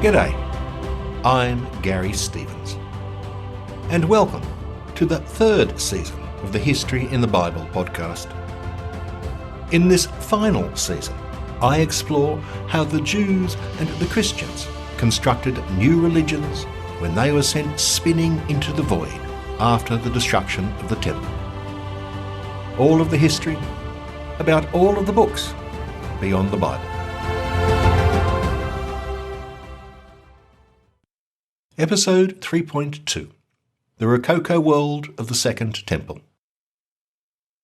G'day, I'm Garry Stevens, and welcome to the third season of the History in the Bible podcast. In this final season, I explore how the Jews and the Christians constructed new religions when they were sent spinning into the void after the destruction of the temple. All of the history about all of the books beyond the Bible. Episode 3.2 The Rococo World of the Second Temple.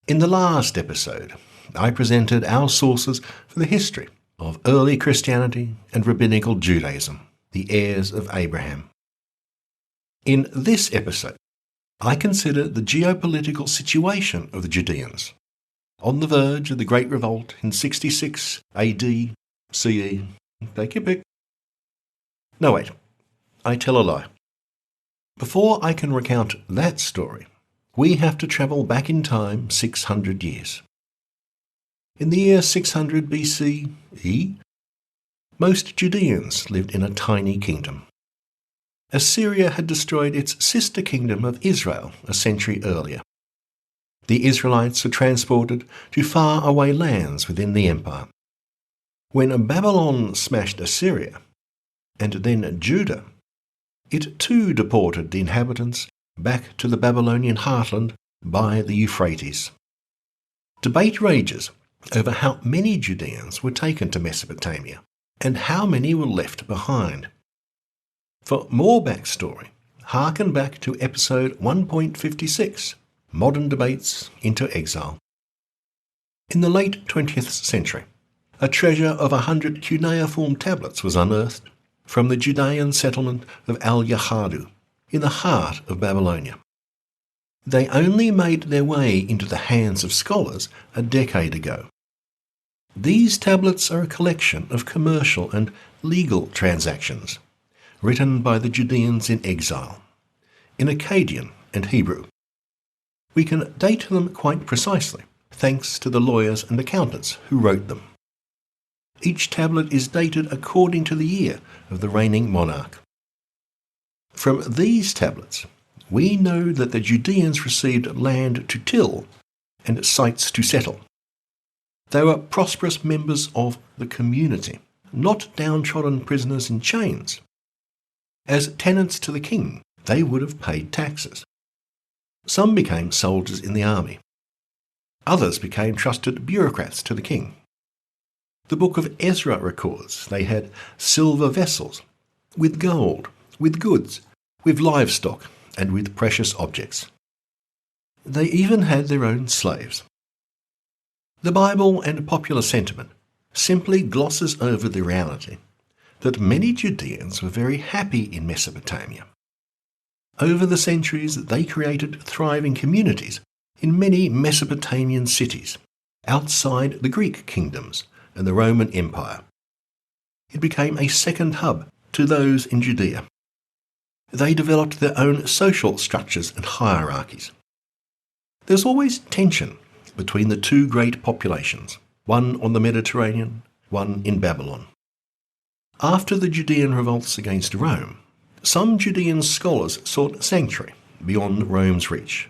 In the last episode, I presented our sources for the history of early Christianity and rabbinical Judaism, the heirs of Abraham. In this episode, I consider the geopolitical situation of the Judeans, on the verge of the Great Revolt in 66 AD, CE, take your pick. No, wait. I tell a lie. Before I can recount that story, we have to travel back in time 600 years. In the year 600 BCE, most Judeans lived in a tiny kingdom. Assyria had destroyed its sister kingdom of Israel a century earlier. The Israelites were transported to far-away lands within the empire. When Babylon smashed Assyria, and then Judah, it too deported the inhabitants back to the Babylonian heartland by the Euphrates. Debate rages over how many Judeans were taken to Mesopotamia and how many were left behind. For more backstory, hearken back to episode 1.56, Modern Debates into Exile. In the late 20th century, a treasure of 100 cuneiform tablets was unearthed from the Judean settlement of Al-Yahadu, in the heart of Babylonia. They only made their way into the hands of scholars a decade ago. These tablets are a collection of commercial and legal transactions, written by the Judeans in exile, in Akkadian and Hebrew. We can date them quite precisely, thanks to the lawyers and accountants who wrote them. Each tablet is dated according to the year of the reigning monarch. From these tablets, we know that the Judeans received land to till and sites to settle. They were prosperous members of the community, not downtrodden prisoners in chains. As tenants to the king, they would have paid taxes. Some became soldiers in the army. Others became trusted bureaucrats to the king. The book of Ezra records they had silver vessels, with gold, with goods, with livestock, and with precious objects. They even had their own slaves. The Bible and popular sentiment simply glosses over the reality that many Judeans were very happy in Mesopotamia. Over the centuries, they created thriving communities in many Mesopotamian cities, outside the Greek kingdoms and the Roman Empire. It became a second hub to those in Judea. They developed their own social structures and hierarchies. There's always tension between the two great populations, one on the Mediterranean, one in Babylon. After the Judean revolts against Rome, some Judean scholars sought sanctuary beyond Rome's reach.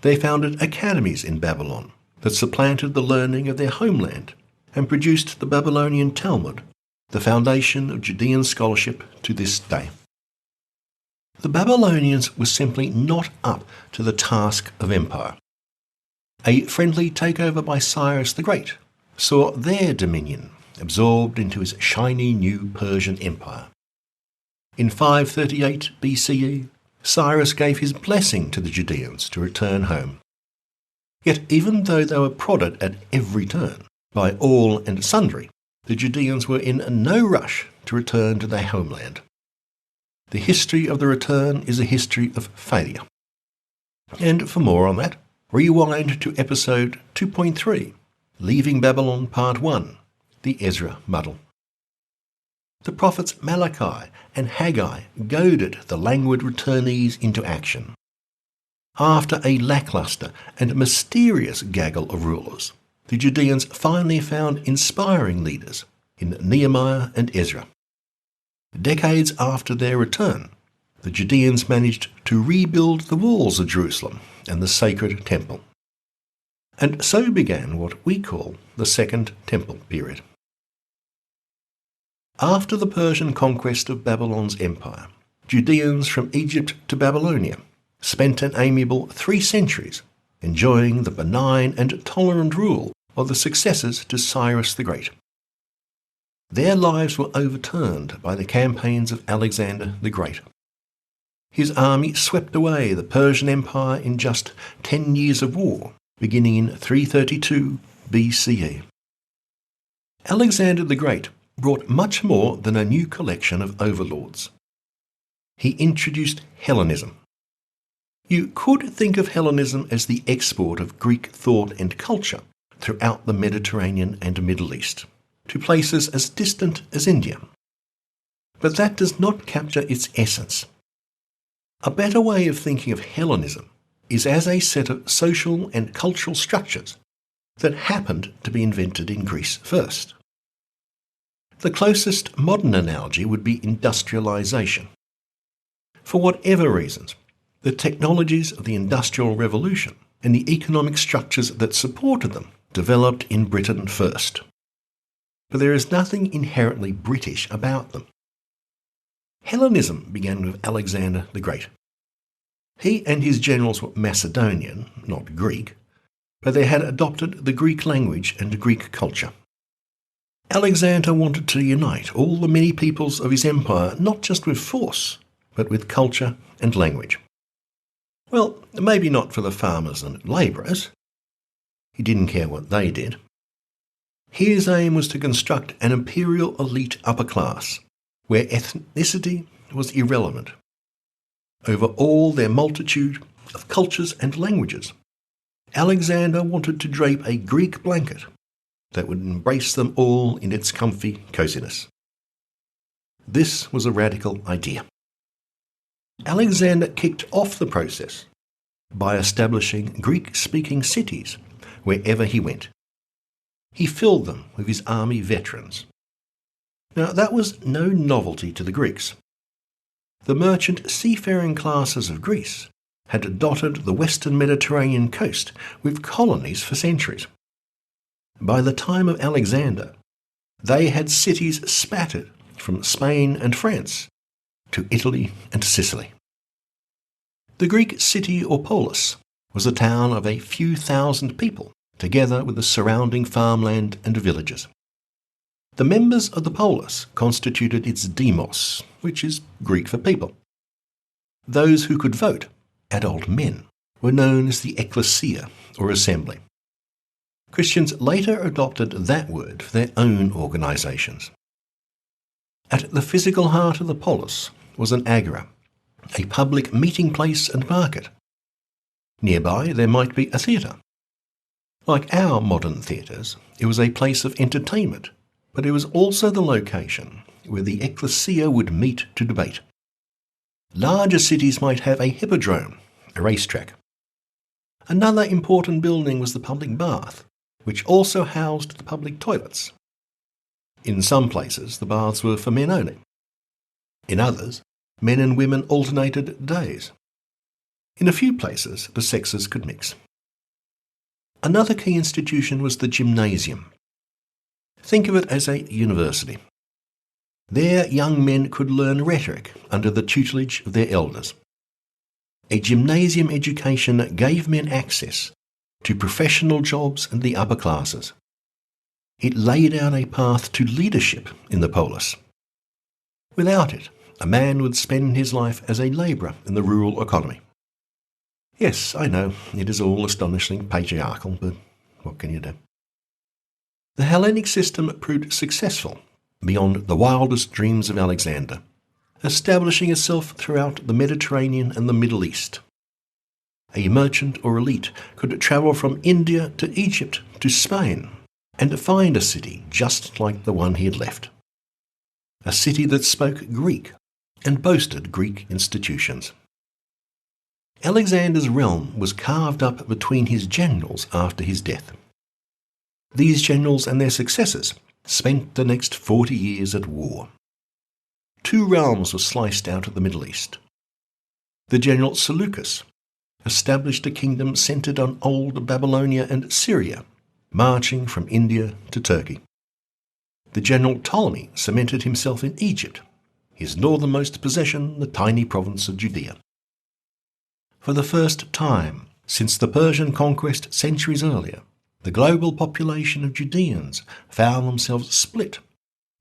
They founded academies in Babylon that supplanted the learning of their homeland and produced the Babylonian Talmud, the foundation of Judean scholarship to this day. The Babylonians were simply not up to the task of empire. A friendly takeover by Cyrus the Great saw their dominion absorbed into his shiny new Persian Empire. In 538 BCE, Cyrus gave his blessing to the Judeans to return home. Yet even though they were prodded at every turn by all and sundry, the Judeans were in no rush to return to their homeland. The history of the return is a history of failure. And for more on that, rewind to episode 2.3, Leaving Babylon Part 1, the Ezra Muddle. The prophets Malachi and Haggai goaded the languid returnees into action. After a lacklustre and mysterious gaggle of rulers, the Judeans finally found inspiring leaders in Nehemiah and Ezra. Decades after their return, the Judeans managed to rebuild the walls of Jerusalem and the sacred temple. And so began what we call the Second Temple period. After the Persian conquest of Babylon's empire, Judeans from Egypt to Babylonia spent an amiable 3 centuries enjoying the benign and tolerant rule of the successors to Cyrus the Great. Their lives were overturned by the campaigns of Alexander the Great. His army swept away the Persian Empire in just 10 years of war, beginning in 332 BCE. Alexander the Great brought much more than a new collection of overlords. He introduced Hellenism. You could think of Hellenism as the export of Greek thought and culture throughout the Mediterranean and Middle East, to places as distant as India. But that does not capture its essence. A better way of thinking of Hellenism is as a set of social and cultural structures that happened to be invented in Greece first. The closest modern analogy would be industrialization. For whatever reasons, the technologies of the Industrial Revolution and the economic structures that supported them developed in Britain first. But there is nothing inherently British about them. Hellenism began with Alexander the Great. He and his generals were Macedonian, not Greek, but they had adopted the Greek language and Greek culture. Alexander wanted to unite all the many peoples of his empire not just with force, but with culture and language. Well, maybe not for the farmers and labourers. He didn't care what they did. His aim was to construct an imperial elite upper class, where ethnicity was irrelevant. Over all their multitude of cultures and languages, Alexander wanted to drape a Greek blanket that would embrace them all in its comfy coziness. This was a radical idea. Alexander kicked off the process by establishing Greek-speaking cities wherever he went. He filled them with his army veterans. Now, that was no novelty to the Greeks. The merchant seafaring classes of Greece had dotted the western Mediterranean coast with colonies for centuries. By the time of Alexander, they had cities spattered from Spain and France to Italy and Sicily. The Greek city or polis was a town of a few thousand people, together with the surrounding farmland and villages. The members of the polis constituted its demos, which is Greek for people. Those who could vote, adult men, were known as the ecclesia or assembly. Christians later adopted that word for their own organisations. At the physical heart of the polis was an agora, a public meeting place and market. Nearby there might be a theatre. Like our modern theatres, it was a place of entertainment, but it was also the location where the ecclesia would meet to debate. Larger cities might have a hippodrome, a racetrack. Another important building was the public bath, which also housed the public toilets. In some places, the baths were for men only. In others, men and women alternated days. In a few places, the sexes could mix. Another key institution was the gymnasium. Think of it as a university. There, young men could learn rhetoric under the tutelage of their elders. A gymnasium education gave men access to professional jobs and the upper classes. It laid out a path to leadership in the polis. Without it, a man would spend his life as a labourer in the rural economy. Yes, I know, it is all astonishingly patriarchal, but what can you do? The Hellenic system proved successful beyond the wildest dreams of Alexander, establishing itself throughout the Mediterranean and the Middle East. A merchant or elite could travel from India to Egypt to Spain and find a city just like the one he had left. A city that spoke Greek and boasted Greek institutions. Alexander's realm was carved up between his generals after his death. These generals and their successors spent the next 40 years at war. two realms were sliced out of the Middle East. The general Seleucus established a kingdom centred on old Babylonia and Syria, marching from India to Turkey. The general Ptolemy cemented himself in Egypt, his northernmost possession the tiny province of Judea. For the first time since the Persian conquest centuries earlier, the global population of Judeans found themselves split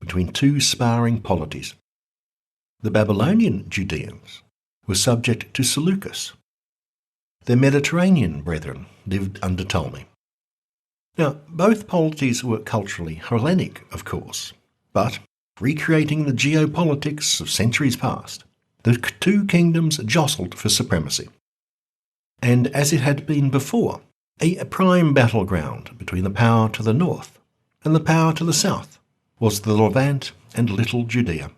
between two sparring polities. The Babylonian Judeans were subject to Seleucus. Their Mediterranean brethren lived under Ptolemy. Now, both polities were culturally Hellenic, of course, but, recreating the geopolitics of centuries past, the two kingdoms jostled for supremacy. And as it had been before, a prime battleground between the power to the north and the power to the south was the Levant and Little Judea.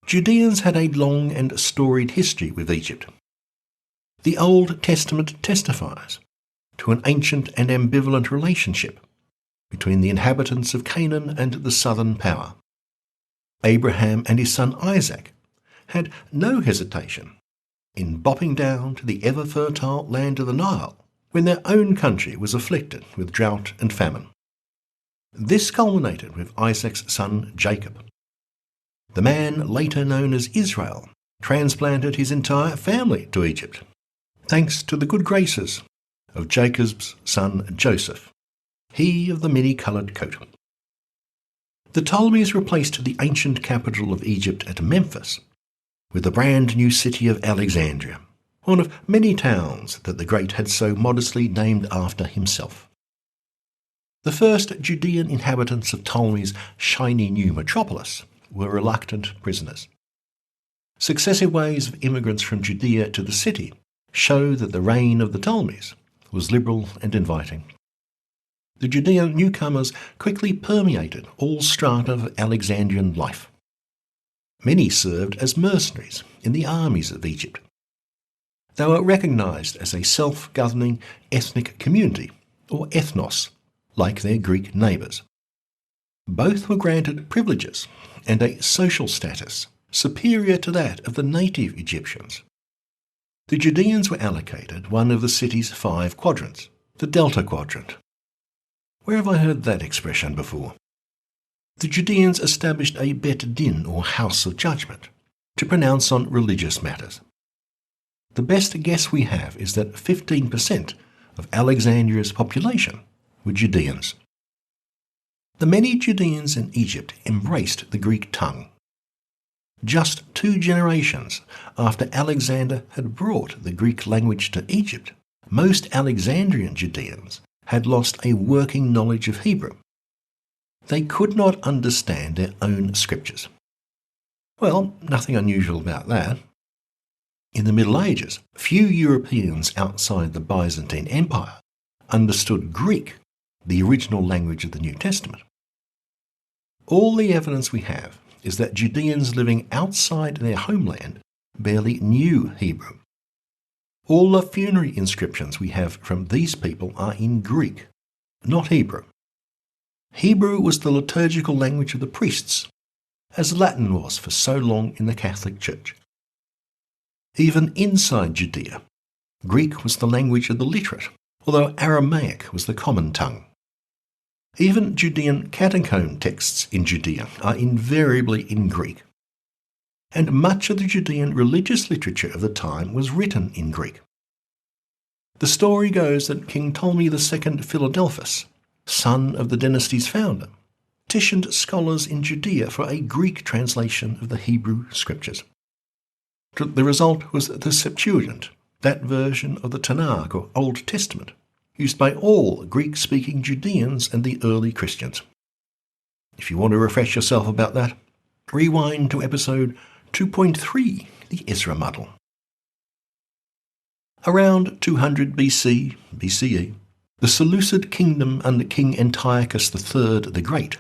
Judeans had a long and storied history with Egypt. The Old Testament testifies to an ancient and ambivalent relationship between the inhabitants of Canaan and the southern power. Abraham and his son Isaac had no hesitation in bopping down to the ever-fertile land of the Nile when their own country was afflicted with drought and famine. This culminated with Isaac's son Jacob. The man later known as Israel transplanted his entire family to Egypt, thanks to the good graces of Jacob's son Joseph, he of the many-coloured coat. The Ptolemies replaced the ancient capital of Egypt at Memphis with the brand new city of Alexandria, one of many towns that the Great had so modestly named after himself. The first Judean inhabitants of Ptolemy's shiny new metropolis were reluctant prisoners. Successive waves of immigrants from Judea to the city show that the reign of the Ptolemies was liberal and inviting. The Judean newcomers quickly permeated all strata of Alexandrian life. Many served as mercenaries in the armies of Egypt. They were recognised as a self-governing ethnic community, or ethnos, like their Greek neighbours. Both were granted privileges and a social status superior to that of the native Egyptians. The Judeans were allocated one of the city's 5 quadrants, the Delta Quadrant. Where have I heard that expression before? The Judeans established a Bet Din, or house of judgment, to pronounce on religious matters. The best guess we have is that 15% of Alexandria's population were Judeans. The many Judeans in Egypt embraced the Greek tongue. Just 2 generations after Alexander had brought the Greek language to Egypt, most Alexandrian Judeans had lost a working knowledge of Hebrew. They could not understand their own scriptures. Well, nothing unusual about that. In the Middle Ages, few Europeans outside the Byzantine Empire understood Greek, the original language of the New Testament. All the evidence we have is that Judeans living outside their homeland barely knew Hebrew. All the funerary inscriptions we have from these people are in Greek, not Hebrew. Hebrew was the liturgical language of the priests, as Latin was for so long in the Catholic Church. Even inside Judea, Greek was the language of the literate, although Aramaic was the common tongue. Even Judean catacomb texts in Judea are invariably in Greek. And much of the Judean religious literature of the time was written in Greek. The story goes that King Ptolemy II Philadelphus, son of the dynasty's founder, petitioned scholars in Judea for a Greek translation of the Hebrew scriptures. The result was the Septuagint, that version of the Tanakh or Old Testament, used by all Greek-speaking Judeans and the early Christians. If you want to refresh yourself about that, rewind to episode 2.3, the Ezra Muddle. Around 200 BCE, the Seleucid kingdom under King Antiochus III the Great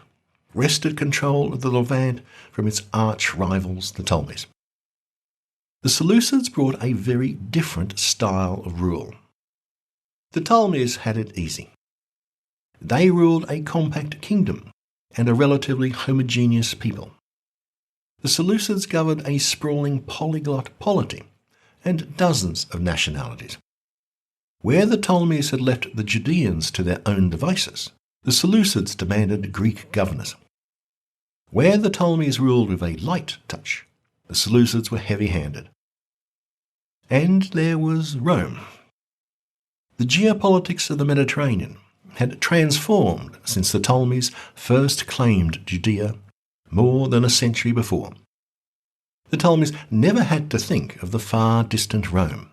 wrested control of the Levant from its arch-rivals, the Ptolemies. The Seleucids brought a very different style of rule. The Ptolemies had it easy. They ruled a compact kingdom and a relatively homogeneous people. The Seleucids governed a sprawling polyglot polity and dozens of nationalities. Where the Ptolemies had left the Judeans to their own devices, the Seleucids demanded Greek governors. Where the Ptolemies ruled with a light touch, the Seleucids were heavy-handed. And there was Rome. The geopolitics of the Mediterranean had transformed since the Ptolemies first claimed Judea more than a century before. The Ptolemies never had to think of the far distant Rome.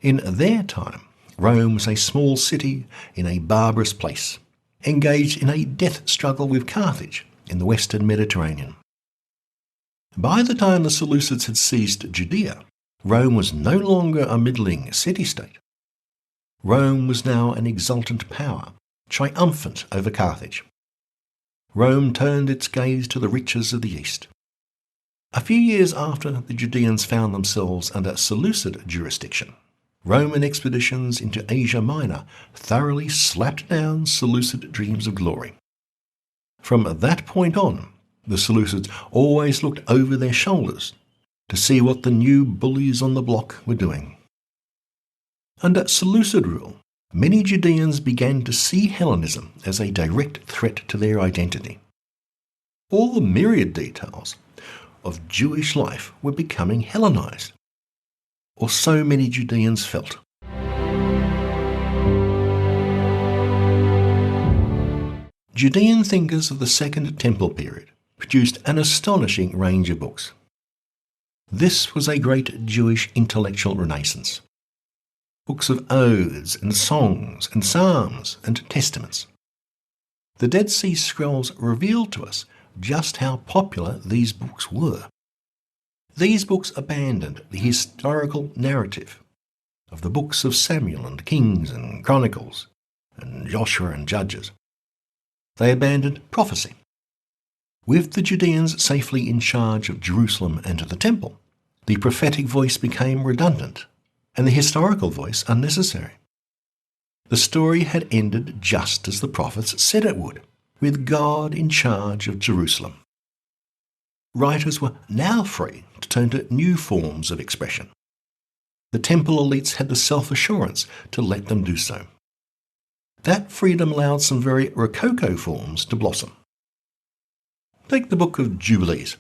In their time, Rome was a small city in a barbarous place, engaged in a death struggle with Carthage in the western Mediterranean. By the time the Seleucids had seized Judea, Rome was no longer a middling city-state. Rome was now an exultant power, triumphant over Carthage. Rome turned its gaze to the riches of the East. A few years after the Judeans found themselves under Seleucid jurisdiction, Roman expeditions into Asia Minor thoroughly slapped down Seleucid dreams of glory. From that point on, the Seleucids always looked over their shoulders to see what the new bullies on the block were doing. Under Seleucid rule, many Judeans began to see Hellenism as a direct threat to their identity. All the myriad details of Jewish life were becoming Hellenized, or so many Judeans felt. Judean thinkers of the Second Temple period produced an astonishing range of books. This was a great Jewish intellectual renaissance. Books of odes and songs and psalms and testaments. The Dead Sea Scrolls revealed to us just how popular these books were. These books abandoned the historical narrative of the books of Samuel and Kings and Chronicles and Joshua and Judges. They abandoned prophecy. With the Judeans safely in charge of Jerusalem and the Temple, the prophetic voice became redundant and the historical voice unnecessary. The story had ended just as the prophets said it would, with God in charge of Jerusalem. Writers were now free to turn to new forms of expression. The temple elites had the self-assurance to let them do so. That freedom allowed some very Rococo forms to blossom. Take the Book of Jubilees.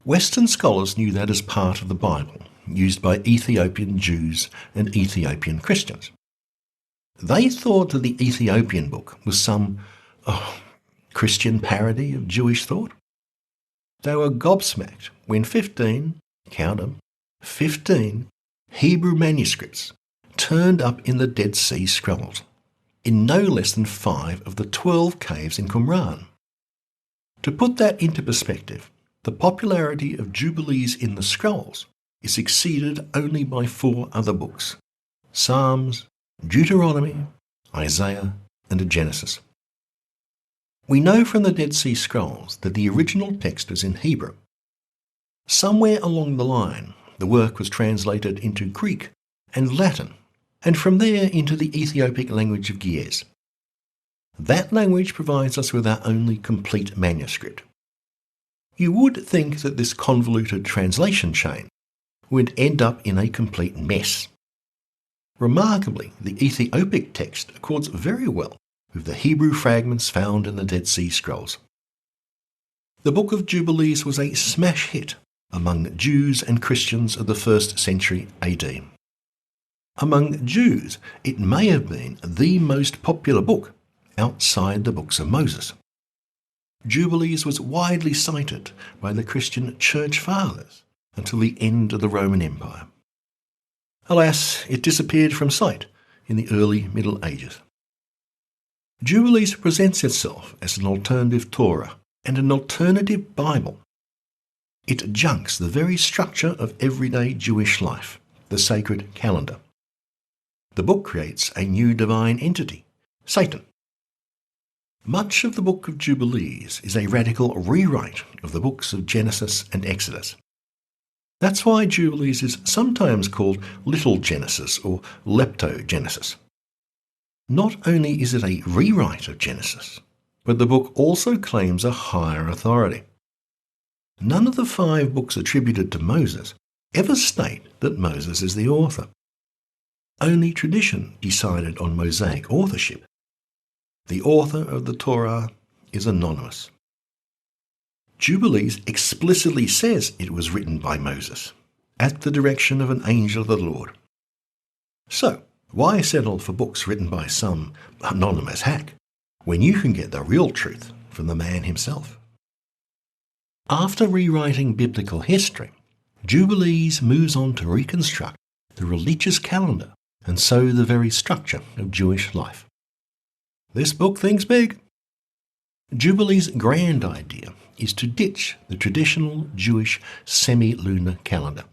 Western scholars knew that as part of the Bible, used by Ethiopian Jews and Ethiopian Christians. They thought that the Ethiopian book was some Christian parody of Jewish thought. They were gobsmacked when 15 Hebrew manuscripts turned up in the Dead Sea Scrolls, in no less than 5 of the 12 caves in Qumran. To put that into perspective, the popularity of Jubilees in the Scrolls is exceeded only by 4 other books: Psalms, Deuteronomy, Isaiah, and Genesis. We know from the Dead Sea Scrolls that the original text was in Hebrew. Somewhere along the line, the work was translated into Greek and Latin, and from there into the Ethiopic language of Ge'ez. That language provides us with our only complete manuscript. You would think that this convoluted translation chain would end up in a complete mess. Remarkably, the Ethiopic text accords very well with the Hebrew fragments found in the Dead Sea Scrolls. The Book of Jubilees was a smash hit among Jews and Christians of the 1st century AD. Among Jews, it may have been the most popular book outside the books of Moses. Jubilees was widely cited by the Christian Church Fathers until the end of the Roman Empire. Alas, it disappeared from sight in the early Middle Ages. Jubilees presents itself as an alternative Torah and an alternative Bible. It junks the very structure of everyday Jewish life, the sacred calendar. The book creates a new divine entity, Satan. Much of the Book of Jubilees is a radical rewrite of the books of Genesis and Exodus. That's why Jubilees is sometimes called Little Genesis or Leptogenesis. Not only is it a rewrite of Genesis, but the book also claims a higher authority. None of the 5 books attributed to Moses ever state that Moses is the author. Only tradition decided on Mosaic authorship. The author of the Torah is anonymous. Jubilees explicitly says it was written by Moses, at the direction of an angel of the Lord. So, why settle for books written by some anonymous hack, when you can get the real truth from the man himself? After rewriting biblical history, Jubilees moves on to reconstruct the religious calendar and so the very structure of Jewish life. This book thinks big. Jubilee's grand idea is to ditch the traditional Jewish semi-lunar calendar.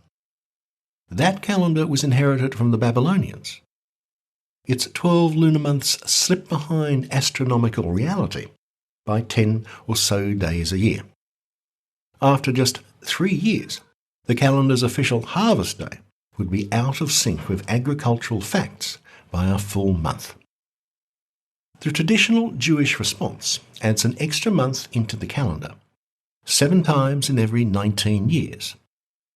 That calendar was inherited from the Babylonians. Its 12 lunar months slip behind astronomical reality by 10 or so days a year. After just 3 years, the calendar's official harvest day would be out of sync with agricultural facts by a full month. The traditional Jewish response adds an extra month into the calendar, 7 times in every 19 years,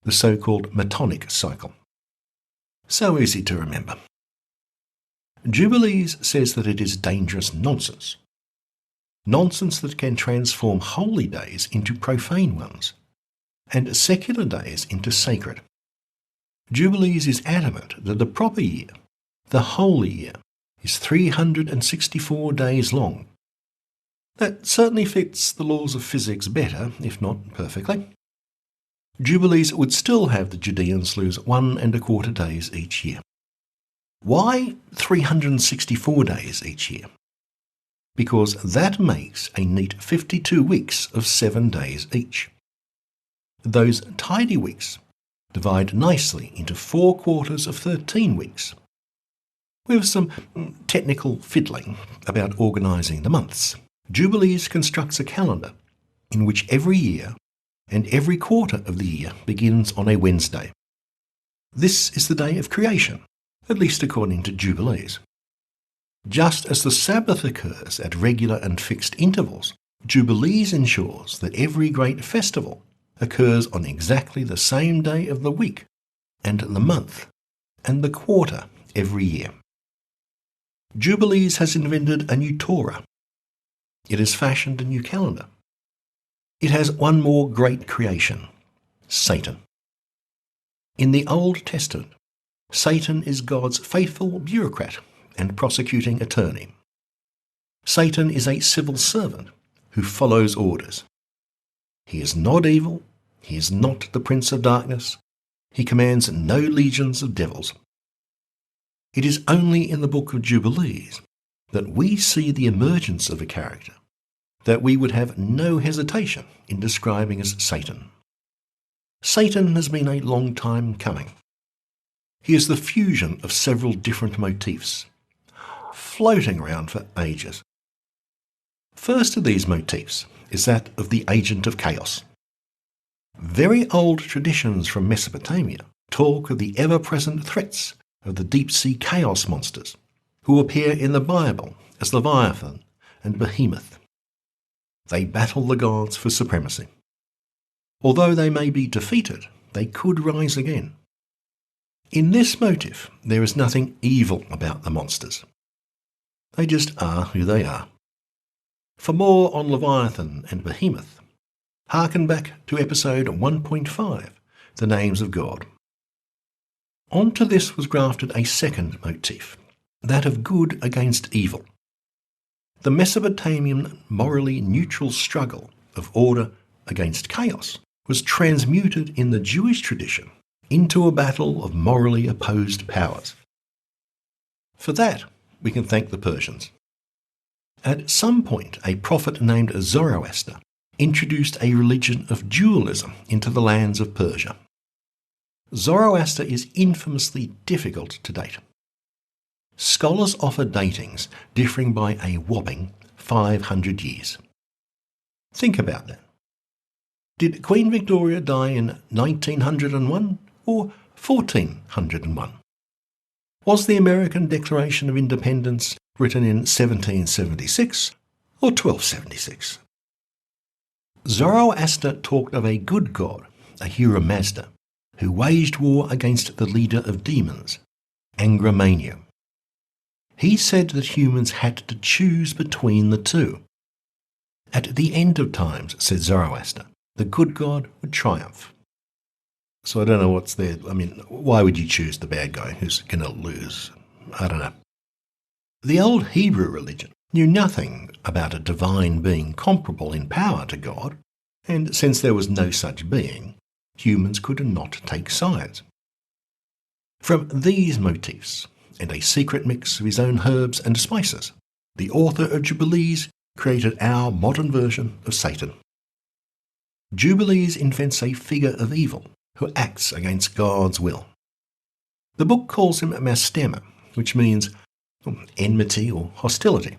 the so-called Metonic cycle. So easy to remember. Jubilees says that it is dangerous nonsense. Nonsense that can transform holy days into profane ones, and secular days into sacred. Jubilees is adamant that the proper year, the holy year, is 364 days long. That certainly fits the laws of physics better, if not perfectly. Jubilees would still have the Judeans lose 1¼ days each year. Why 364 days each year? Because that makes a neat 52 weeks of 7 days each. Those tidy weeks divide nicely into 4 quarters of 13 weeks, with some technical fiddling about organising the months. Jubilees constructs a calendar in which every year and every quarter of the year begins on a Wednesday. This is the day of creation, at least according to Jubilees. Just as the Sabbath occurs at regular and fixed intervals, Jubilees ensures that every great festival occurs on exactly the same day of the week and the month and the quarter every year. Jubilees has invented a new Torah. It has fashioned a new calendar. It has one more great creation, Satan. In the Old Testament, Satan is God's faithful bureaucrat and prosecuting attorney. Satan is a civil servant who follows orders. He is not evil. He is not the prince of darkness. He commands no legions of devils. It is only in the book of Jubilees that we see the emergence of a character that we would have no hesitation in describing as Satan. Satan has been a long time coming. He is the fusion of several different motifs, floating around for ages. First of these motifs is that of the agent of chaos. Very old traditions from Mesopotamia talk of the ever-present threats of the deep-sea chaos monsters, who appear in the Bible as Leviathan and Behemoth. They battle the gods for supremacy. Although they may be defeated, they could rise again. In this motif, there is nothing evil about the monsters. They just are who they are. For more on Leviathan and Behemoth, hearken back to episode 1.5, The Names of God. Onto this was grafted a second motif, that of good against evil. The Mesopotamian morally neutral struggle of order against chaos was transmuted in the Jewish tradition into a battle of morally opposed powers. For that, we can thank the Persians. At some point, a prophet named Zoroaster introduced a religion of dualism into the lands of Persia. Zoroaster is infamously difficult to date. Scholars offer datings differing by a whopping 500 years. Think about that. Did Queen Victoria die in 1901 or 1401? Was the American Declaration of Independence written in 1776 or 1276? Zoroaster talked of a good god, Ahura Mazda, who waged war against the leader of demons, Angramania. He said that humans had to choose between the two. At the end of times, said Zoroaster, the good god would triumph. So I don't know what's there. I mean, why would you choose the bad guy who's going to lose? I don't know. The old Hebrew religion knew nothing about a divine being comparable in power to God, and since there was no such being, humans could not take sides. From these motifs, and a secret mix of his own herbs and spices, the author of Jubilees created our modern version of Satan. Jubilees invents a figure of evil who acts against God's will. The book calls him Mastema, which means enmity or hostility.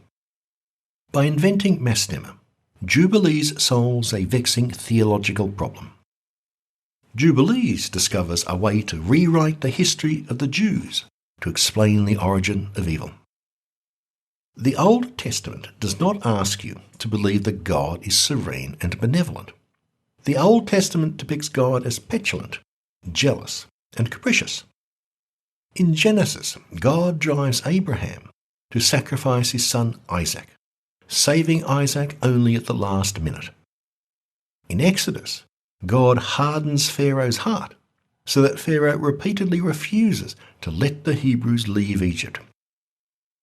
By inventing Mastema, Jubilees solves a vexing theological problem. Jubilees discovers a way to rewrite the history of the Jews to explain the origin of evil. The Old Testament does not ask you to believe that God is serene and benevolent. The Old Testament depicts God as petulant, jealous, and capricious. In Genesis, God drives Abraham to sacrifice his son Isaac, saving Isaac only at the last minute. In Exodus, God hardens Pharaoh's heart so that Pharaoh repeatedly refuses to let the Hebrews leave Egypt.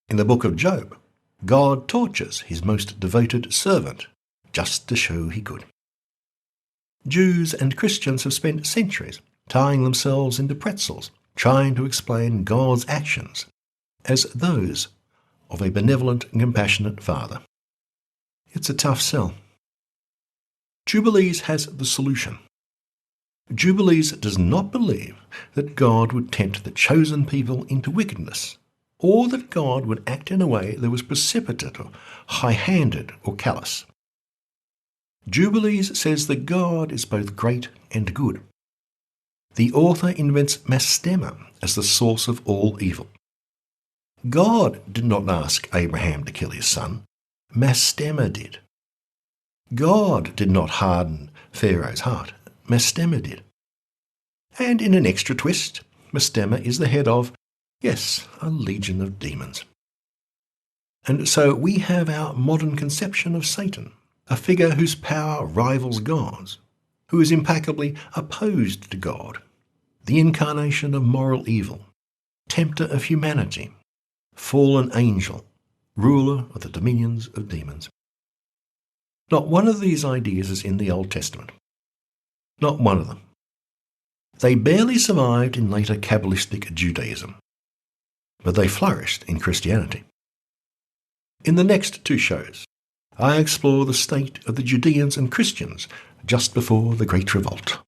In the book of Job, God tortures his most devoted servant just to show he could. Jews and Christians have spent centuries tying themselves into pretzels, trying to explain God's actions as those of a benevolent and compassionate Father. It's a tough sell. Jubilees has the solution. Jubilees does not believe that God would tempt the chosen people into wickedness, or that God would act in a way that was precipitate or high-handed or callous. Jubilees says that God is both great and good. The author invents Mastema as the source of all evil. God did not ask Abraham to kill his son. Mastema did. God did not harden Pharaoh's heart. Mastema did. And in an extra twist, Mastema is the head of, yes, a legion of demons. And so we have our modern conception of Satan, a figure whose power rivals God's, who is implacably opposed to God, the incarnation of moral evil, tempter of humanity, fallen angel, ruler of the dominions of demons. Not one of these ideas is in the Old Testament. Not one of them. They barely survived in later Kabbalistic Judaism, but they flourished in Christianity. In the next two shows, I explore the state of the Judeans and Christians just before the Great Revolt.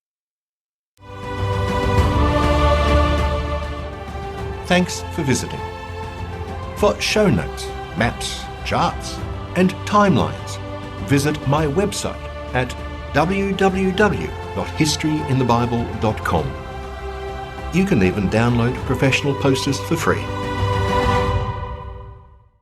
Thanks for visiting. For show notes, maps, charts, and timelines, visit my website at www.historyinthebible.com. You can even download professional posters for free.